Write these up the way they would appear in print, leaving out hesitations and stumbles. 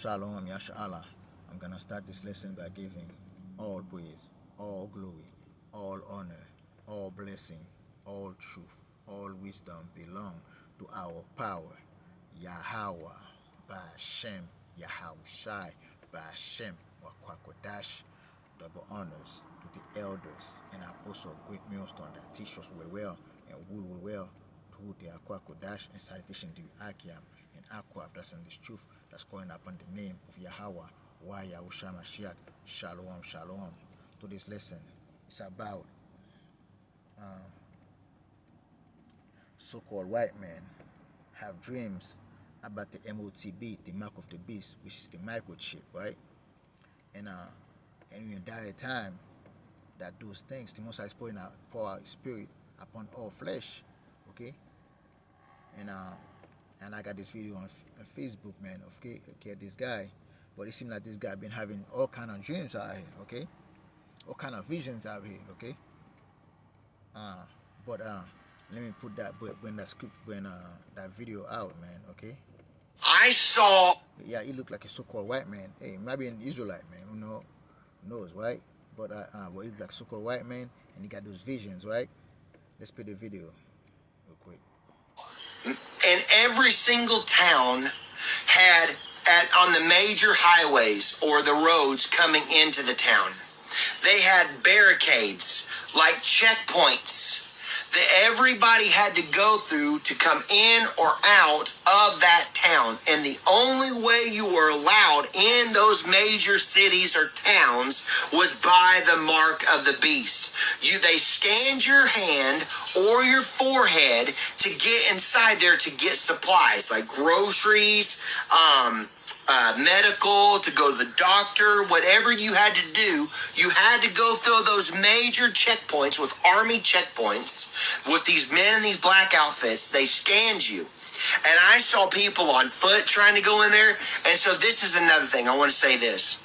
Shalom, Yashala. I'm gonna start this lesson by giving all praise, all glory, all honor, all blessing, all truth, all wisdom belong to our power, Yahweh, by Hashem, Yahushai, by Hashem, Wakwakodash. Double honors to the elders and apostles of great millstone that teach us well and rule well to the Akwakodash, and salutation to Akiam and Akwa, that's in this truth that's calling upon the name of Yahweh, why Yahusha Mashiach. Shalom, shalom. Today's lesson is about so-called white men have dreams about the M.O.T.B, the mark of the beast, which is the microchip, right? And in the entire time that those things, the Most High is pouring out pour out Spirit upon all flesh, okay? And I got this video on Facebook, man. Okay, this guy, but it seems like this guy been having all kind of dreams out here, okay? All kind of visions out here, okay? But let me put that when that video out, man, okay? I saw. Yeah, he looked like a so-called white man. Hey, maybe an Israelite man, who knows, right? But he looked like a so-called white man, and he got those visions, right? Let's play the video real quick. And every single town had on the major highways or the roads coming into the town, they had barricades like checkpoints that everybody had to go through to come in or out of that town. And the only way you were allowed in those major cities or towns was by the mark of the beast. They scanned your hand or your forehead to get inside there to get supplies like groceries, medical, to go to the doctor, whatever you had to do, you had to go through those major checkpoints with army checkpoints with these men in these black outfits. They scanned you. And I saw people on foot trying to go in there. And so this is another thing. I want to say this.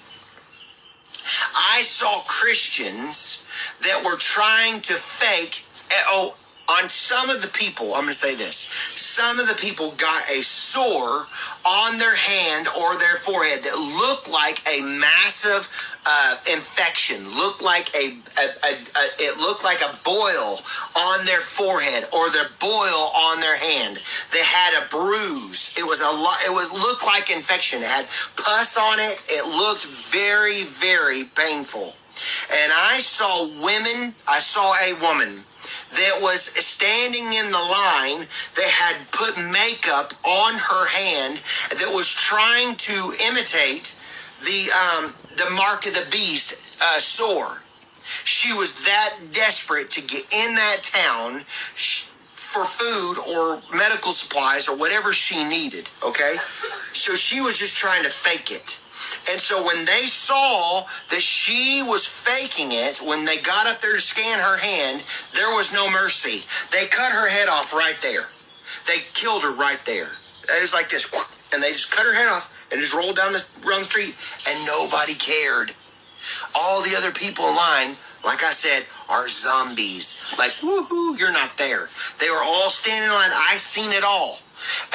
I saw Christians that were trying to fake, on some of the people, I'm going to say this. Some of the people got a sore on their hand or their forehead that looked like a massive infection, looked like it looked like a boil on their forehead or their boil on their hand. They had a bruise. It was looked like infection. It had pus on it. It looked very, very painful. And I saw a woman that was standing in the line that had put makeup on her hand that was trying to imitate the mark of the beast sore. She was that desperate to get in that town for food or medical supplies or whatever she needed, okay? So she was just trying to fake it. And so when they saw that she was faking it, when they got up there to scan her hand, there was no mercy. They cut her head off right there. They killed her right there. It was like this, and they just cut her head off and just rolled down the street, and nobody cared. All the other people in line, like I said, are zombies. Like, woohoo, you're not there. They were all standing in line. I seen it all.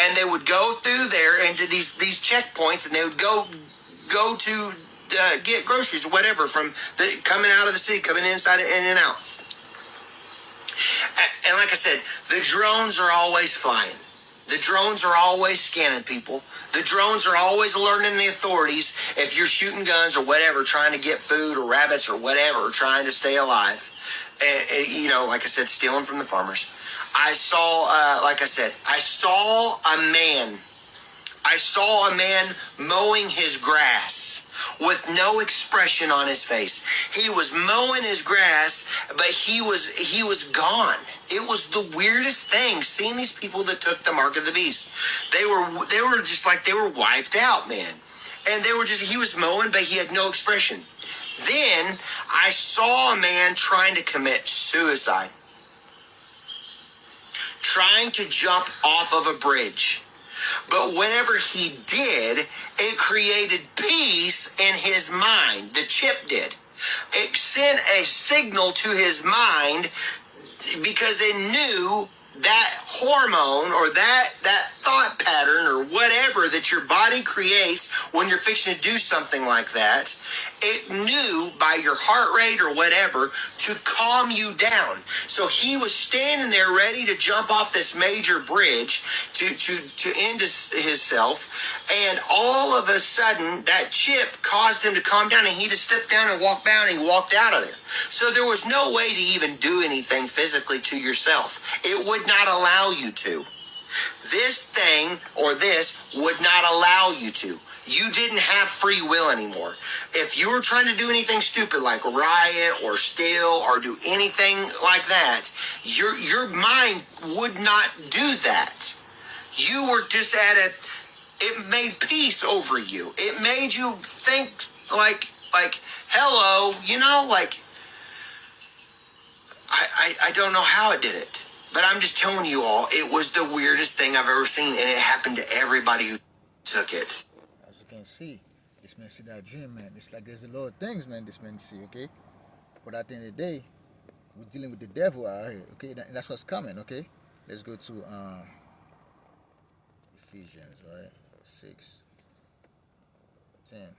And they would go through there into these checkpoints, and they would go to get groceries or whatever from coming out of the city, coming inside and in and out. And like I said, the drones are always flying. The drones are always scanning people. The drones are always alerting the authorities if you're shooting guns or whatever, trying to get food or rabbits or whatever, trying to stay alive. And like I said, stealing from the farmers. I saw a man mowing his grass with no expression on his face. He was mowing his grass, but he was gone. It was the weirdest thing, seeing these people that took the mark of the beast. They were just like they were wiped out, man. And he was mowing, but he had no expression. Then I saw a man trying to commit suicide, trying to jump off of a bridge. But whenever he did, it created peace in his mind. The chip did. It sent a signal to his mind because it knew that hormone or that thought pattern or whatever that your body creates when you're fixing to do something like that, it knew by your heart rate or whatever to calm you down. So he was standing there ready to jump off this major bridge to end himself, and all of a sudden that chip caused him to calm down, and he just stepped down and walked down and he walked out of there. So there was no way to even do anything physically to yourself. It would not allow you to. This thing or this would not allow you to. You didn't have free will anymore. If you were trying to do anything stupid like riot or steal or do anything like that, your mind would not do that. You were just it made peace over you. It made you think like hello, like I don't know how it did it. But I'm just telling you all, it was the weirdest thing I've ever seen, and it happened to everybody who took it. As you can see, this man see that dream, man. It's like there's a lot of things, man, this man see, okay? But at the end of the day, we're dealing with the devil out here, okay? That's what's coming, okay? Let's go to Ephesians, right? 6:10.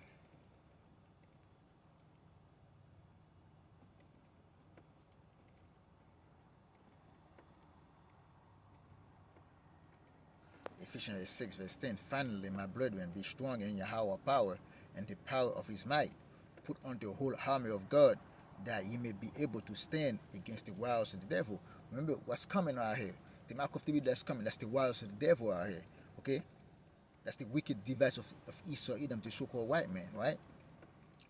Ephesians 6:10. Finally, my brethren, be strong in Yahweh's power and the power of his might. Put on the whole armor of God, that ye may be able to stand against the wiles of the devil. Remember what's coming out here. The M.O.T.B that's coming, that's the wiles of the devil out here. Okay? That's the wicked device of Esau, Edom, the so-called white man, right?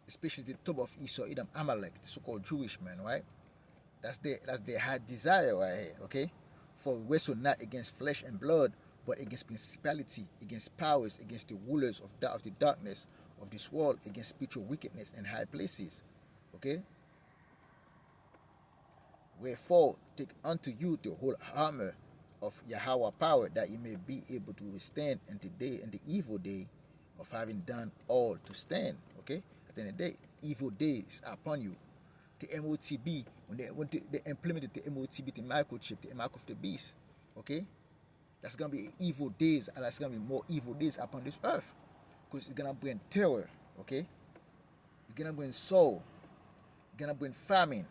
Especially the top of Esau, Edom, Amalek, the so-called Jewish man, right? That's their hard desire right here, okay? For we wrestle not against flesh and blood, but against principality, against powers, against the rulers of the darkness of this world, against spiritual wickedness in high places. Okay? Wherefore, take unto you the whole armor of Yahweh power, that ye may be able to withstand in the evil day of having done all to stand. Okay? At the end of the day, evil days are upon you. The M.O.T.B, when they implemented the M.O.T.B, the microchip, the mark of the beast, okay? That's going to be evil days, and that's going to be more evil days upon this earth. Because it's going to bring terror, okay? It's going to bring sorrow. It's going to bring famine.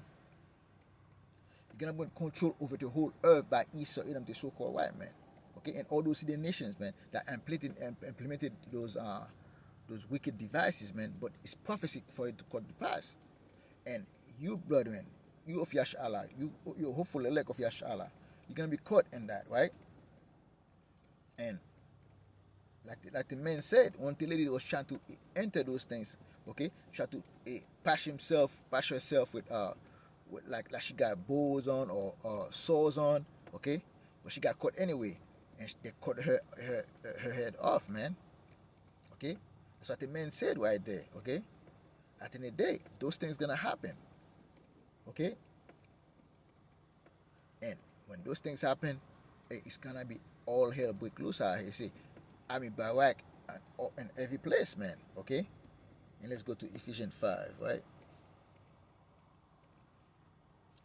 It's going to bring control over the whole earth by Esau, Edom, the so-called white man. Okay? And all those other nations, man, that implemented those wicked devices, man. But it's prophecy for it to come to pass. And you, brethren, you of Yashala, you're hopeful elect of Yashala, you're going to be caught in that, right? And like the man said, one the lady was trying to enter those things, okay, try to patch herself with like she got bows on or swords on, okay, but she got caught anyway, and they cut her head off, man. Okay, that's what the man said right there. Okay, at the end of the day, those things gonna happen. Okay, and when those things happen, it's gonna be all hell break loose out here. See, I'm in Barak and every place, man. Okay, and let's go to Ephesians 5, right?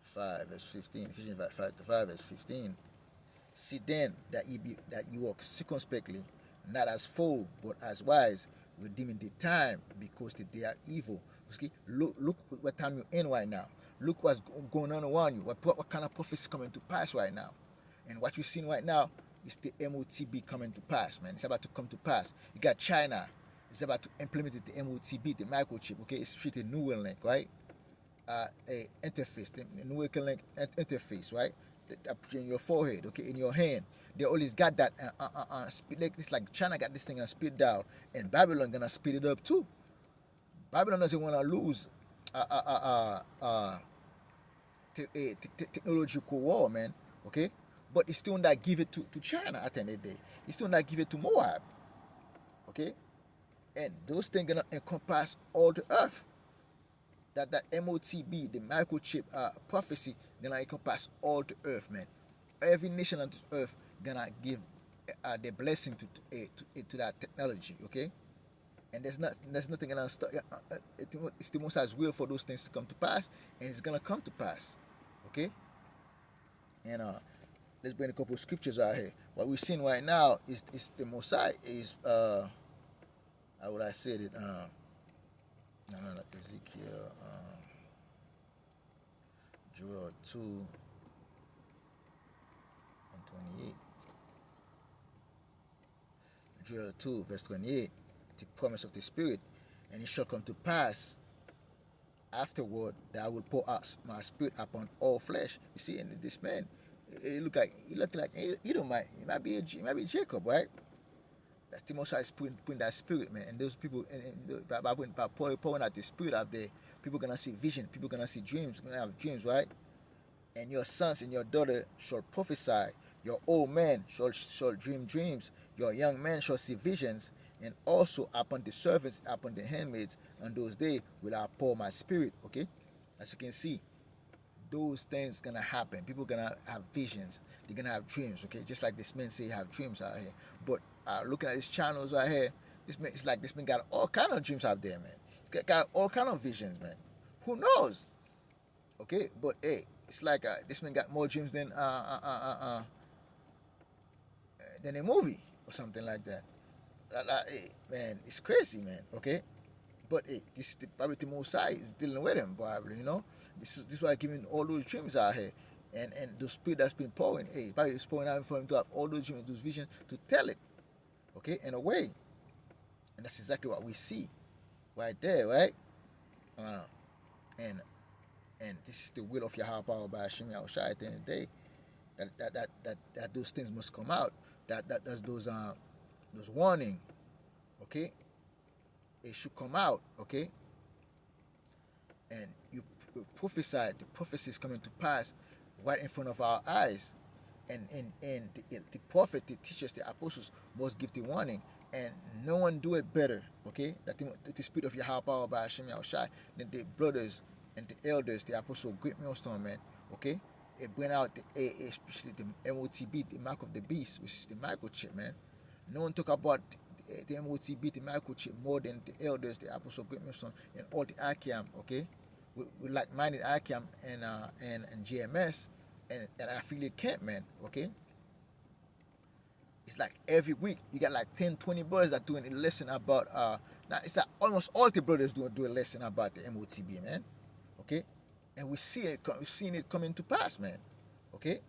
5 verse 15. Ephesians 5 verse 15. See then that ye walk circumspectly, not as fool, but as wise, redeeming the time, because the day are evil. Okay? Look what time you're in right now. Look what's going on around you. What kind of prophecy is coming to pass right now? And what you're seeing right now is the M.O.T.B coming to pass, man. It's about to come to pass. You got China. It's about to implement the M.O.T.B, the microchip. Okay, it's treated Neuralink, right? A interface, the Neuralink interface, right? That put in your forehead, okay, in your hand. They always got that speed. Like it's like China got this thing on speed dial, and Babylon gonna speed it up too. Babylon doesn't want to lose technological war, man. Okay, but it's still not give it to China at the end of the day. It's still not give it to Moab. Okay, and those things gonna encompass all the earth. That M.O.T.B, the microchip prophecy, gonna encompass all the earth, man. Every nation on the earth gonna give their blessing to that technology, okay? And there's nothing gonna stop. It's the Most High's will for those things to come to pass, and it's gonna come to pass, okay? And let's bring a couple of scriptures out here. What we're seeing right now is the Mosai is how would I say it? No, not Ezekiel. Joel 2:28. Joel 2 verse 28. The promise of the Spirit, and it shall come to pass afterward that I will pour out my Spirit upon all flesh. You see, and this man, he looked like you know, it might be Jacob, right? That the Most High is putting that Spirit, man, and those people, by pouring out the Spirit out there, people gonna see vision, people gonna see dreams, gonna have dreams, right? And your sons and your daughter shall prophesy. Your old man shall dream dreams. Your young man shall see visions. And also upon the servants, upon the handmaids, on those days will I pour my Spirit. Okay, as you can see, those things gonna happen. People gonna have visions. They're gonna have dreams. Okay, just like this man say, have dreams out here. But looking at these channels right here, this man, it's like this man got all kind of dreams out there, man. He's got all kind of visions, man. Who knows? Okay, but hey, it's like this man got more dreams than a movie or something like that. Hey, man, it's crazy, man. Okay, but hey, this is probably the Mosai is dealing with him, probably. You know, this is why giving all those dreams out here, and the spirit that's been pouring. Hey, probably is pouring out for him to have all those dreams, those visions, to tell it. Okay, in a way, and that's exactly what we see right there, right? And this is the will of Yahweh power by Hashem Yahushua at the end of the day. That those things must come out. That those warning, okay? It should come out, okay? And you prophesy, the prophecy is coming to pass right in front of our eyes. And the prophet, the teachers, the apostles must give the warning. And no one do it better, okay? That the spirit of Yahweh power by Hashem Yahushua than the brothers and the elders, the apostle, great millstone, man, okay? It bring out especially the M.O.T.B, the mark of the beast, which is the microchip, man. No one talk about the M.O.T.B, the microchip, more than the elders, the apostle, great millstone, and all the Akiam, okay? We like-minded Akiam and GMS and affiliate camp, man, okay? It's like every week you got like 10-20 brothers that doing a lesson about now it's like almost all the brothers do a lesson about the M.O.T.B, man, okay? And we're seeing it coming to pass, man, okay?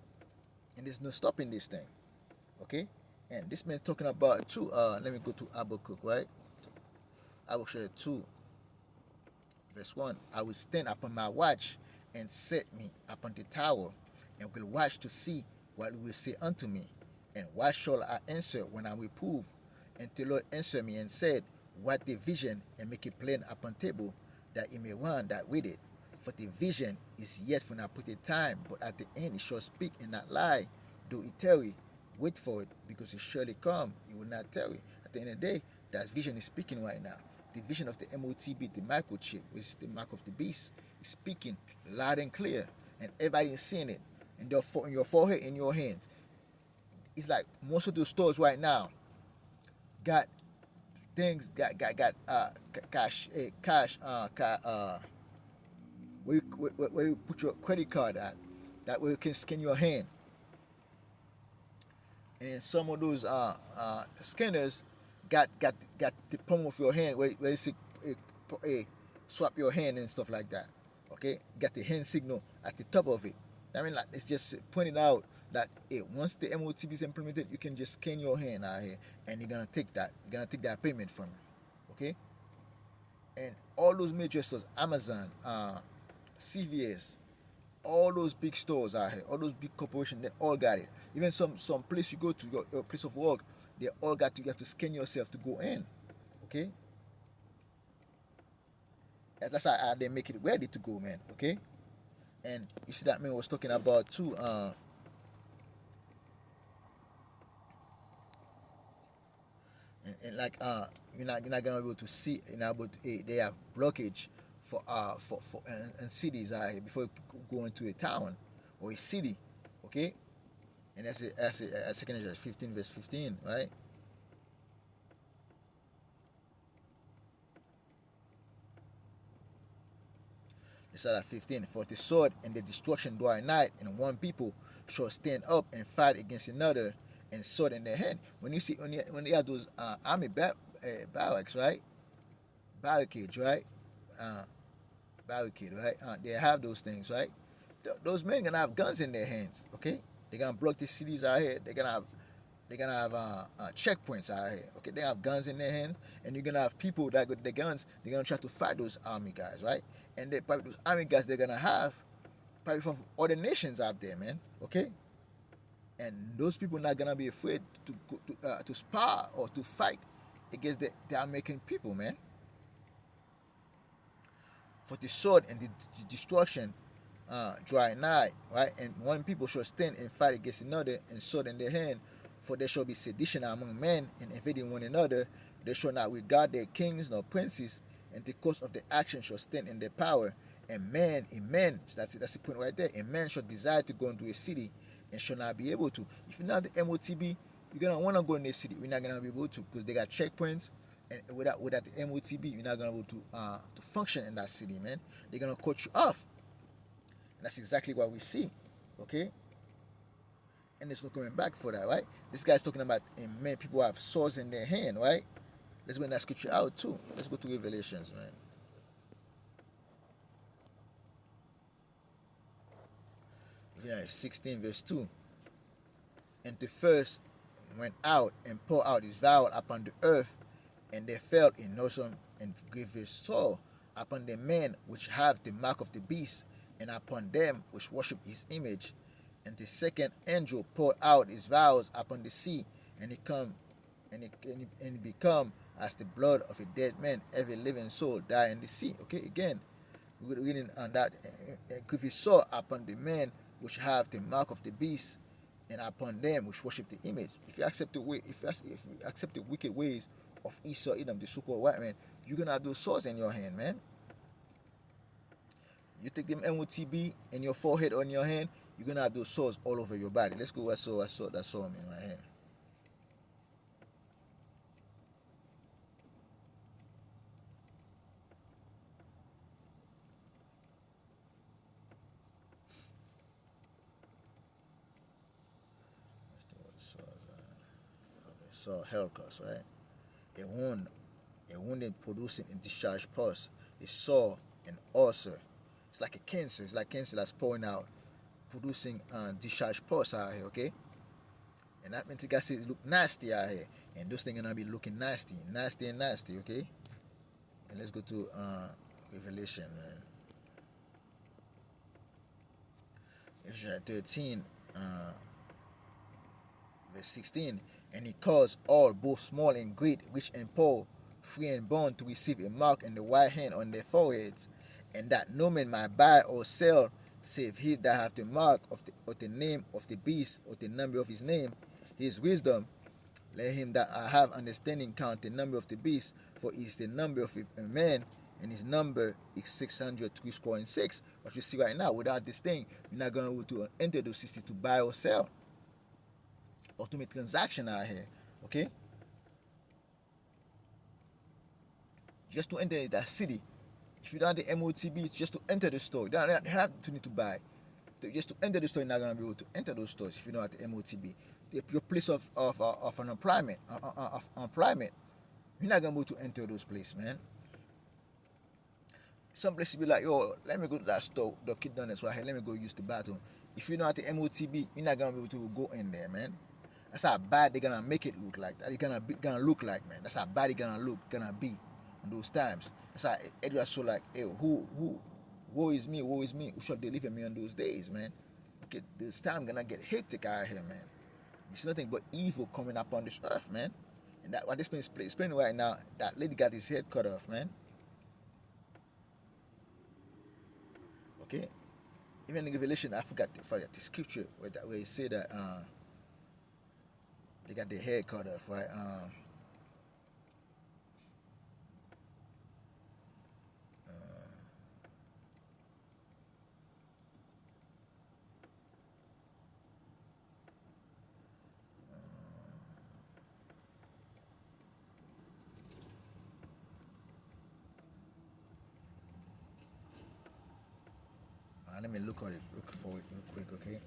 And there's no stopping this thing, okay? And this man talking about too. Let me go to Habakkuk, right? Habakkuk 2 verse 1. I will stand upon my watch and set me upon the tower, and will watch to see what will say unto me. And what shall I answer when I reprove? And the Lord answered me and said, what the vision, and make it plain upon table, that it may run that with it. For the vision is yet for an appointed time, but at the end it shall speak and not lie. Though it tarry, wait for it, because it surely come, it will not tarry. At the end of the day, that vision is speaking right now. The vision of the M.O.T.B, the microchip, which is the mark of the beast, is speaking loud and clear, and everybody is seeing it. And in your forehead, in your hands. It's like most of those stores right now got things, got cash, where you put your credit card at, that way you can scan your hand. And in some of those scanners got the palm of your hand where you see swap your hand and stuff like that. Okay, got the hand signal at the top of it. I mean, like, it's just pointing out that once the M.O.T.B is implemented, you can just scan your hand out here, and you're gonna take that payment from you. Okay, and all those major stores, Amazon, CVS, all those big stores out here, all those big corporations, they all got it. Even some place you go to, your place of work, they all got to, you have to scan yourself to go in. Okay, that's how they make it ready to go, man. Okay, and you see that man was talking about too. And like you're not gonna be able to see, but they have blockage for and cities before you go into a town or a city, okay? And that's Second Ezra 15 verse 15, right? It started at 15. For the sword and the destruction draw night, and one people shall stand up and fight against another, and sword in their hand. When you see when they have those army barracks, right? Barricades, right? Uh, Barricade, right? They have those things, right? Those men gonna have guns in their hands, okay? They're gonna block the cities out here. They're gonna have checkpoints out here, okay? They have guns in their hands, and you're gonna have people that got the guns. They're gonna try to fight those army guys, right? And they probably those army guys they're gonna have probably from other nations out there, man, okay? And those people not gonna be afraid to spar or to fight against the American people, man. For the sword and the destruction dry nigh, right? And one people shall stand and fight against another, and sword in their hand. For there shall be sedition among men, and invading one another. They shall not regard their kings nor princes, and the cause of the action shall stand in their power. And man, that's the point right there. A man shall desire to go into a city, and shall not be able to. If you're not the M.O.T.B, you're gonna wanna go in the city. We're not gonna be able to because they got checkpoints, and without the M.O.T.B, you're not gonna be able to function in that city, man. They're gonna cut you off. And that's exactly what we see, okay? And there's no coming back for that, right? This guy's talking about man, people have swords in their hand, right? Let's bring that scripture out too. Let's go to Revelations, man. Revelation 16 verse 2. And the first went out and poured out his vial upon the earth, and there fell in awesome and grievous sorrow upon the men which have the mark of the beast, and upon them which worship his image. And the second angel poured out his vials upon the sea, and it become as the blood of a dead man. Every living soul die in the sea. Okay, again, we're reading on that grievous sorrow upon the men which have the mark of the beast, and upon them which worship the image. If you accept if you accept the wicked ways of Esau, Edom, the so-called white man, you're gonna have those swords in your hand, man. You take them M.O.T.B in your forehead or in your hand, you're gonna have those swords all over your body. Let's go. I saw that saw me in my hand. So Hellcus, right? A wound, a wounded producing a discharge pus, a sore, an ulcer. It's like a cancer. It's like cancer that's pouring out, producing discharge pus out here, okay? And that means you guys it look nasty out here. And those things gonna be looking nasty, okay? And let's go to Revelation, man. Revelation 13, verse 16. And he caused all, both small and great, rich and poor, free and bond, to receive a mark in the right hand on their foreheads, and that no man might buy or sell, save he that hath the mark of the name of the beast, or the number of his name, his wisdom. Let him that have understanding count the number of the beast, for he is the number of a man, and his number is 636. What you see right now, without this thing, you're not going to enter those cities to buy or sell, or to make transaction out here, okay? Just to enter that city, if you don't have the M.O.T.B, just to enter the store, you don't have to need to buy. Just to enter the store, you're not gonna be able to enter those stores if you don't have the M.O.T.B. Your place of an employment, you're not gonna be able to enter those places, man. Some places be like, yo, let me go to that store, the kid done this right here, let me go use the bathroom. If you don't have the M.O.T.B, you're not gonna be able to go in there, man. That's how bad they're gonna make it look like. That it's gonna look like, man. That's how bad it's gonna be in those times. That's how Edward's so like, hey, woe is me, who shall deliver me on those days, man? Okay, this time gonna get hectic out here, man. It's nothing but evil coming up on this earth, man. And that what this man is explaining right now, that lady got his head cut off, man. Okay? Even in Revelation, I forgot the scripture where he said that they got their hair cut off, right? Let me look at it. Look for it real quick, okay?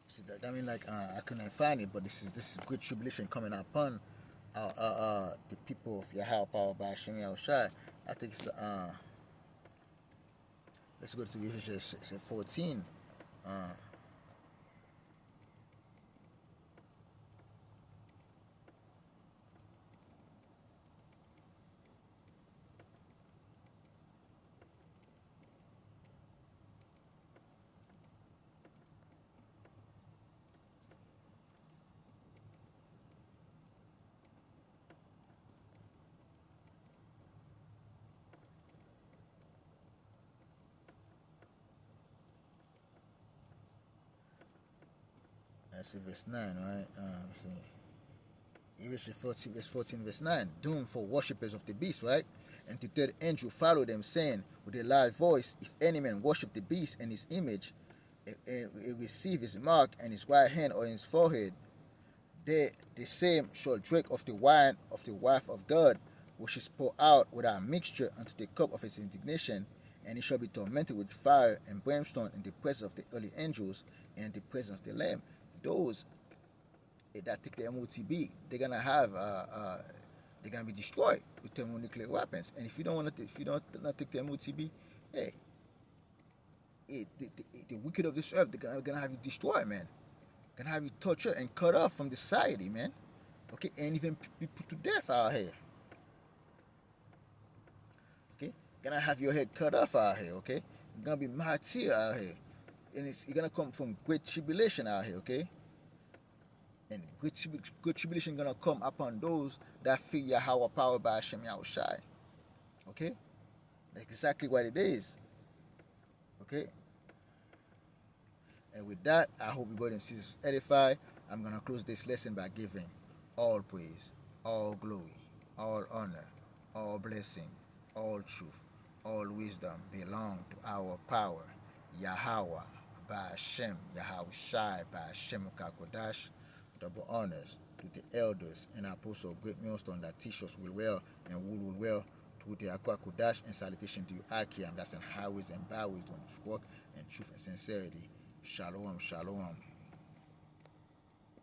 See that mean like I couldn't find it, but this is great tribulation coming upon the people of Yahweh power by Hashem Yahushai. I think it's let's go to Ephesians 14. Uh, let's see verse 9, right? Let's see. Ephesians 14, verse 14, verse 9. Doom for worshippers of the beast, right? And the third angel followed them, saying with a loud voice, if any man worship the beast and his image, and receive his mark and his right hand or his forehead, the same shall drink of the wine of the wrath of God, which is poured out without mixture unto the cup of his indignation, and he shall be tormented with fire and brimstone in the presence of the early angels and in the presence of the Lamb. Those that take the M.O.T.B, they're gonna be destroyed with thermonuclear weapons. And if you don't want to, if you don't not take the M.O.T.B, hey, the wicked of this earth, they're gonna have you destroyed, man. Gonna have you tortured and cut off from the society, man. Okay, and even be put to death out here. Okay, gonna have your head cut off out here. Okay, you're gonna be martyr out here, and you're gonna come from great tribulation out here. Okay, and great tribulation gonna come upon those that fear Yahweh power by Hashem Yahushai. Okay, that's exactly what it is. Okay, and with that, I hope everybody is edified. I'm gonna close this lesson by giving all praise, all glory, all honor, all blessing, all truth, all wisdom belong to our power, Yahweh, by Hashem, Yahushai, by Hashem Kakodash. Double honors to the elders and apostles of Great Millstone that teach us will well and will well, to the Akwa Kodash, and salutation to you, Akiam, that's in highways and byways doing this work and truth and sincerity. Shalom, shalom.